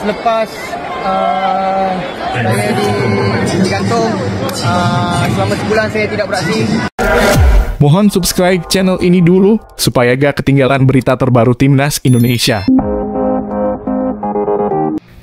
selepas saya digantung selama sebulan saya tidak beraksi. Mohon subscribe channel ini dulu supaya gak ketinggalan berita terbaru Timnas Indonesia.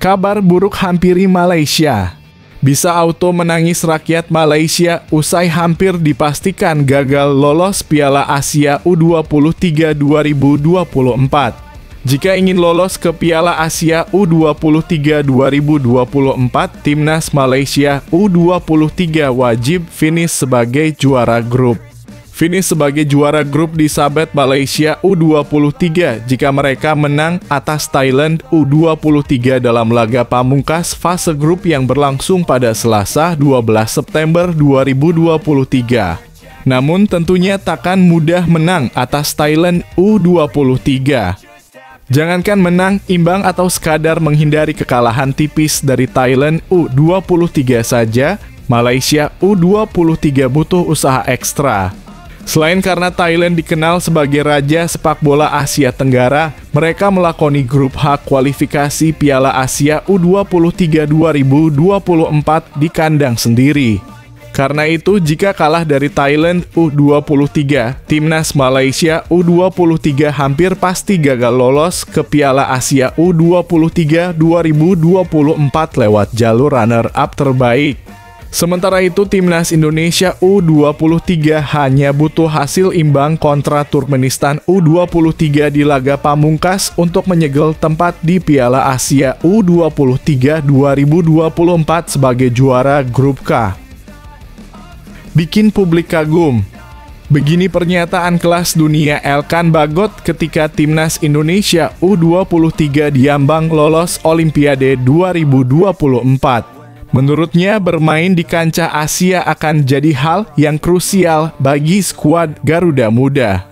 Kabar buruk hampiri Malaysia. Bisa auto menangis rakyat Malaysia usai hampir dipastikan gagal lolos Piala Asia U23 2024. Jika ingin lolos ke Piala Asia U23 2024, Timnas Malaysia U23 wajib finish sebagai juara grup. Finish sebagai juara grup disabet Malaysia U23 jika mereka menang atas Thailand U23 dalam laga pamungkas fase grup yang berlangsung pada Selasa 12 September 2023. Namun tentunya takkan mudah menang atas Thailand U23. Jangankan menang, imbang atau sekadar menghindari kekalahan tipis dari Thailand U23 saja, Malaysia U23 butuh usaha ekstra. Selain karena Thailand dikenal sebagai raja sepak bola Asia Tenggara, mereka melakoni grup H kualifikasi Piala Asia U23 2024 di kandang sendiri. Karena itu, jika kalah dari Thailand U23, Timnas Malaysia U23 hampir pasti gagal lolos ke Piala Asia U23 2024 lewat jalur runner-up terbaik. Sementara itu, Timnas Indonesia U23 hanya butuh hasil imbang kontra Turkmenistan U23 di laga pamungkas untuk menyegel tempat di Piala Asia U23 2024 sebagai juara grup K. Bikin publik kagum. Begini pernyataan kelas dunia Elkan Bagot ketika Timnas Indonesia U23 diambang lolos Olimpiade 2024. Menurutnya, bermain di kancah Asia akan jadi hal yang krusial bagi skuad Garuda Muda.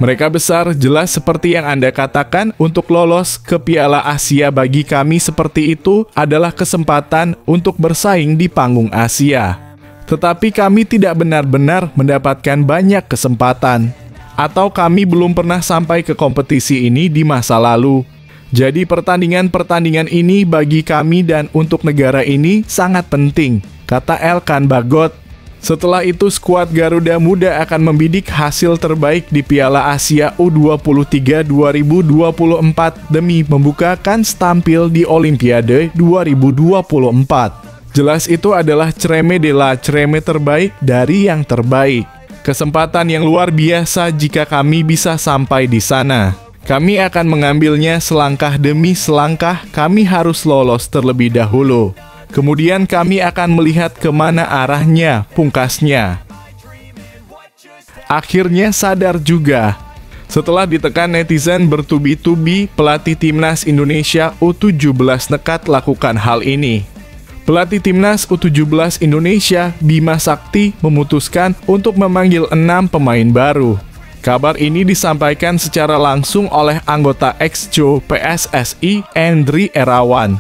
Mereka besar, jelas seperti yang Anda katakan, untuk lolos ke Piala Asia bagi kami seperti itu adalah kesempatan untuk bersaing di panggung Asia. Tetapi kami tidak benar-benar mendapatkan banyak kesempatan. Atau kami belum pernah sampai ke kompetisi ini di masa lalu. Jadi pertandingan-pertandingan ini bagi kami dan untuk negara ini sangat penting, kata Elkan Bagot. Setelah itu, skuad Garuda Muda akan membidik hasil terbaik di Piala Asia U23 2024 demi membukakan tampil di Olimpiade 2024. Jelas itu adalah creme de la creme terbaik dari yang terbaik. Kesempatan yang luar biasa jika kami bisa sampai di sana. Kami akan mengambilnya selangkah demi selangkah, kami harus lolos terlebih dahulu. Kemudian kami akan melihat kemana arahnya, pungkasnya. Akhirnya sadar juga. Setelah ditekan netizen bertubi-tubi, pelatih Timnas Indonesia U17 nekat lakukan hal ini. Pelatih Timnas U17 Indonesia, Bima Sakti, memutuskan untuk memanggil 6 pemain baru. Kabar ini disampaikan secara langsung oleh anggota Exco PSSI, Endri Erawan.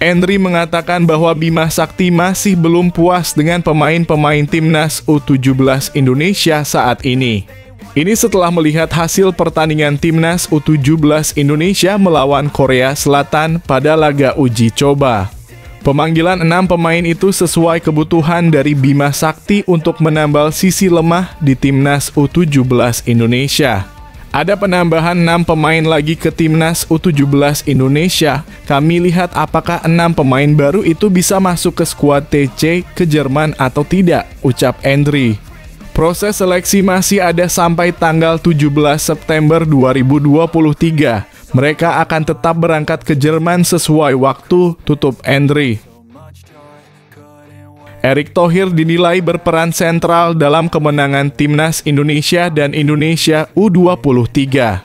Endri mengatakan bahwa Bima Sakti masih belum puas dengan pemain-pemain Timnas U17 Indonesia saat ini. Ini setelah melihat hasil pertandingan Timnas U17 Indonesia melawan Korea Selatan pada laga uji coba. Pemanggilan 6 pemain itu sesuai kebutuhan dari Bima Sakti untuk menambal sisi lemah di Timnas U17 Indonesia. Ada penambahan 6 pemain lagi ke Timnas U17 Indonesia. Kami lihat apakah 6 pemain baru itu bisa masuk ke skuad TC ke Jerman atau tidak, ucap Endri. Proses seleksi masih ada sampai tanggal 17 September 2023. Mereka akan tetap berangkat ke Jerman sesuai waktu, tutup Endri. Erick Thohir dinilai berperan sentral dalam kemenangan Timnas Indonesia dan Indonesia U23.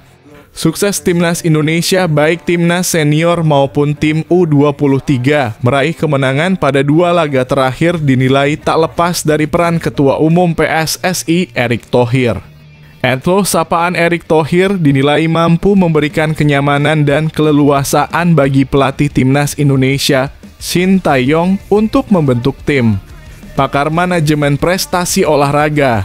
Sukses Timnas Indonesia, baik Timnas senior maupun tim U23, meraih kemenangan pada 2 laga terakhir dinilai tak lepas dari peran Ketua Umum PSSI Erick Thohir. Sapaan Erick Thohir dinilai mampu memberikan kenyamanan dan keleluasaan bagi pelatih Timnas Indonesia, Shin Tae-yong, untuk membentuk tim. Pakar manajemen prestasi olahraga,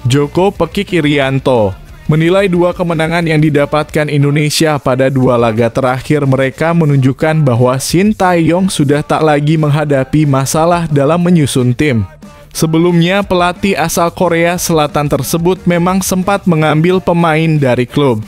Joko Pekik Irianto, Menilai dua kemenangan yang didapatkan Indonesia pada dua laga terakhir mereka menunjukkan bahwa Shin Tae-yong sudah tak lagi menghadapi masalah dalam menyusun tim. Sebelumnya, pelatih asal Korea Selatan tersebut memang sempat mengambil pemain dari klub.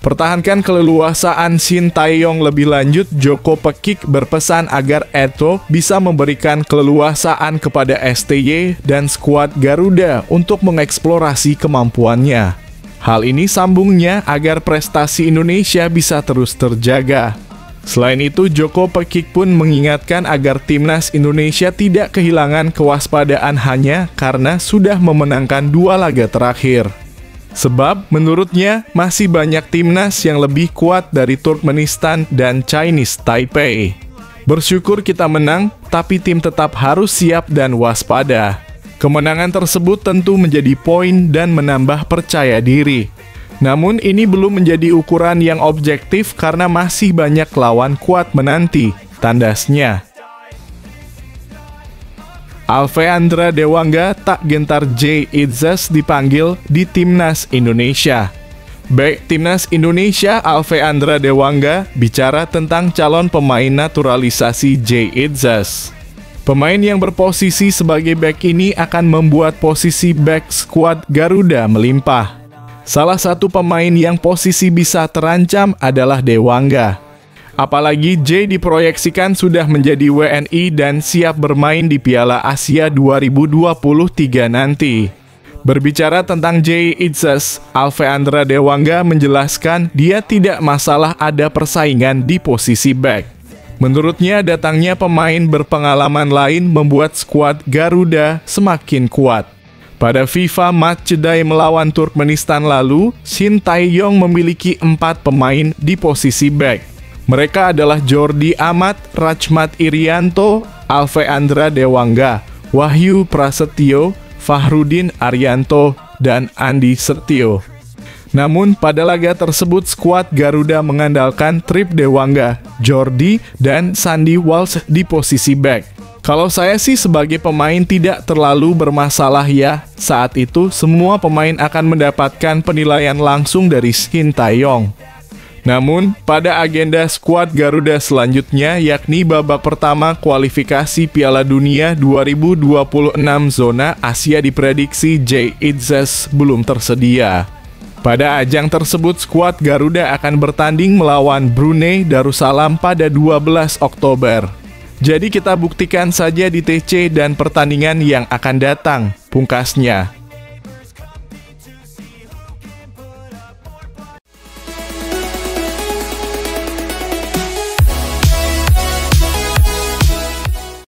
Pertahankan keleluasaan Shin Tae-yong lebih lanjut, Joko Pekik berpesan agar Eto bisa memberikan keleluasaan kepada STY dan skuad Garuda untuk mengeksplorasi kemampuannya. Hal ini sambungnya agar prestasi Indonesia bisa terus terjaga. Selain itu, Joko Pekik pun mengingatkan agar timnas Indonesia tidak kehilangan kewaspadaan hanya karena sudah memenangkan dua laga terakhir. Sebab, menurutnya, masih banyak timnas yang lebih kuat dari Turkmenistan dan Chinese Taipei. Bersyukur kita menang, tapi tim tetap harus siap dan waspada. Kemenangan tersebut tentu menjadi poin dan menambah percaya diri. Namun ini belum menjadi ukuran yang objektif karena masih banyak lawan kuat menanti, tandasnya. Alfeandra Dewangga tak gentar Jay Idzas dipanggil di Timnas Indonesia. Baik Timnas Indonesia, Alfeandra Dewangga bicara tentang calon pemain naturalisasi Jay Idzas. Pemain yang berposisi sebagai bek ini akan membuat posisi bek skuad Garuda melimpah. Salah satu pemain yang posisi bisa terancam adalah Dewangga. Apalagi Jay diproyeksikan sudah menjadi WNI dan siap bermain di Piala Asia 2023 nanti. Berbicara tentang Jay Idzas, Alfeandra Dewangga menjelaskan dia tidak masalah ada persaingan di posisi bek. Menurutnya, datangnya pemain berpengalaman lain membuat skuad Garuda semakin kuat. Pada FIFA Matchday melawan Turkmenistan lalu, Shin Tae-yong memiliki 4 pemain di posisi bek. Mereka adalah Jordi Amat, Rachmat Irianto, Alfeandra Dewangga, Wahyu Prasetyo, Fahrudin Arianto, dan Andi Setio. Namun, pada laga tersebut skuad Garuda mengandalkan Trip Dewangga, Jordi, dan Sandy Walsh di posisi back. Kalau saya sih sebagai pemain tidak terlalu bermasalah ya. Saat itu, semua pemain akan mendapatkan penilaian langsung dari Shin Tae-yong. Namun, pada agenda skuad Garuda selanjutnya, yakni babak pertama kualifikasi Piala Dunia 2026 zona Asia diprediksi Jay Idzas belum tersedia. Pada ajang tersebut, skuad Garuda akan bertanding melawan Brunei Darussalam pada 12 Oktober. Jadi kita buktikan saja di TC dan pertandingan yang akan datang, pungkasnya.